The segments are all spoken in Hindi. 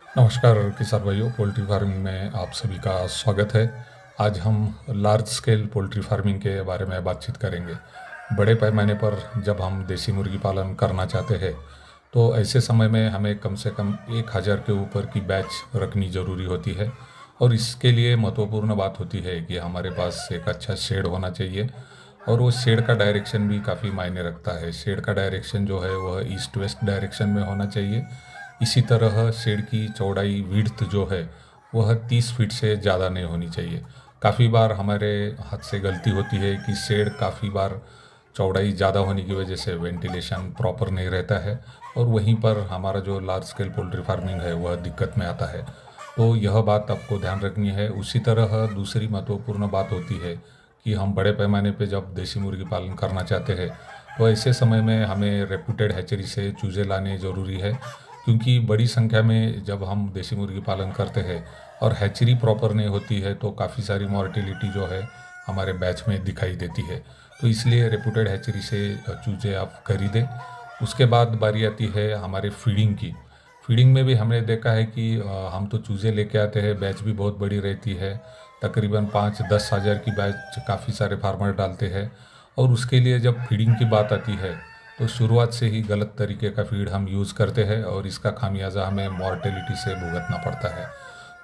नमस्कार किसान भाइयों, पोल्ट्री फार्मिंग में आप सभी का स्वागत है। आज हम लार्ज स्केल पोल्ट्री फार्मिंग के बारे में बातचीत करेंगे। बड़े पैमाने पर जब हम देसी मुर्गी पालन करना चाहते हैं तो ऐसे समय में हमें कम से कम 1000 के ऊपर की बैच रखनी ज़रूरी होती है। और इसके लिए महत्वपूर्ण बात होती है कि हमारे पास एक अच्छा शेड होना चाहिए। और वो शेड का डायरेक्शन भी काफ़ी मायने रखता है। शेड का डायरेक्शन जो है वह ईस्ट वेस्ट डायरेक्शन में होना चाहिए। इसी तरह शेड की चौड़ाई विड्थ जो है वह 30 फीट से ज़्यादा नहीं होनी चाहिए। काफ़ी बार हमारे हाथ से गलती होती है कि शेड काफ़ी बार चौड़ाई ज़्यादा होने की वजह से वेंटिलेशन प्रॉपर नहीं रहता है और वहीं पर हमारा जो लार्ज स्केल पोल्ट्री फार्मिंग है वह दिक्कत में आता है। तो यह बात आपको ध्यान रखनी है। उसी तरह दूसरी महत्वपूर्ण बात होती है कि हम बड़े पैमाने पे जब देसी मुर्गी पालन करना चाहते हैं तो ऐसे समय में हमें रेप्यूटेड हैचरी से चूज़े लाने ज़रूरी है। क्योंकि बड़ी संख्या में जब हम देसी मुर्गी पालन करते हैं और हैचरी प्रॉपर नहीं होती है तो काफ़ी सारी मॉर्टेलिटी जो है हमारे बैच में दिखाई देती है। तो इसलिए रेप्यूटेड हैचरी से चूज़े आप खरीदें। उसके बाद बारी आती है हमारे फीडिंग की। फीडिंग में भी हमने देखा है कि हम तो चूज़े लेके आते हैं, बैच भी बहुत बड़ी रहती है। तकरीबन 5-10 हज़ार की बैच काफ़ी सारे फार्मर डालते हैं। और उसके लिए जब फीडिंग की बात आती है तो शुरुआत से ही गलत तरीके का फीड हम यूज़ करते हैं और इसका खामियाजा हमें मॉर्टेलिटी से भुगतना पड़ता है।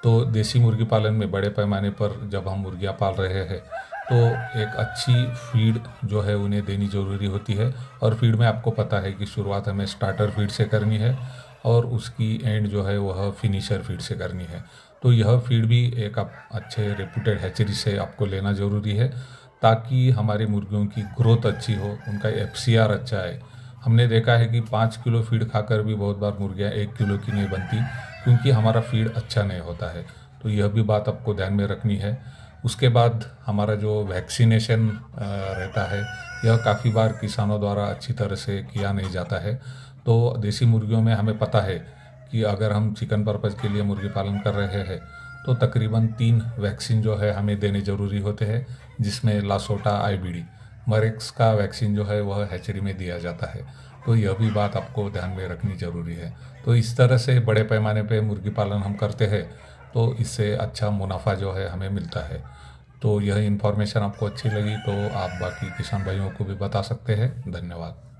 तो देसी मुर्गी पालन में बड़े पैमाने पर जब हम मुर्गियाँ पाल रहे हैं तो एक अच्छी फीड जो है उन्हें देनी ज़रूरी होती है। और फीड में आपको पता है कि शुरुआत हमें स्टार्टर फीड से करनी है और उसकी एंड जो है वह फिनिशर फीड से करनी है। तो यह फीड भी एक आप अच्छे रेप्यूटेड हैचरी से आपको लेना ज़रूरी है ताकि हमारी मुर्गियों की ग्रोथ अच्छी हो, उनका एफसीआर अच्छा है। हमने देखा है कि 5 किलो फीड खाकर भी बहुत बार मुर्गियाँ 1 किलो की नहीं बनती क्योंकि हमारा फीड अच्छा नहीं होता है। तो यह भी बात आपको ध्यान में रखनी है। उसके बाद हमारा जो वैक्सीनेशन रहता है यह काफ़ी बार किसानों द्वारा अच्छी तरह से किया नहीं जाता है। तो देसी मुर्गियों में हमें पता है कि अगर हम चिकन पर्पज़ के लिए मुर्गी पालन कर रहे हैं तो तकरीबन 3 वैक्सीन जो है हमें देने ज़रूरी होते हैं, जिसमें लासोटा आईबीडी मरेक्स का वैक्सीन जो है वह हैचरी में दिया जाता है। तो यह भी बात आपको ध्यान में रखनी ज़रूरी है। तो इस तरह से बड़े पैमाने पे मुर्गी पालन हम करते हैं तो इससे अच्छा मुनाफा जो है हमें मिलता है। तो यह इन्फॉर्मेशन आपको अच्छी लगी तो आप बाकी किसान भाइयों को भी बता सकते हैं। धन्यवाद।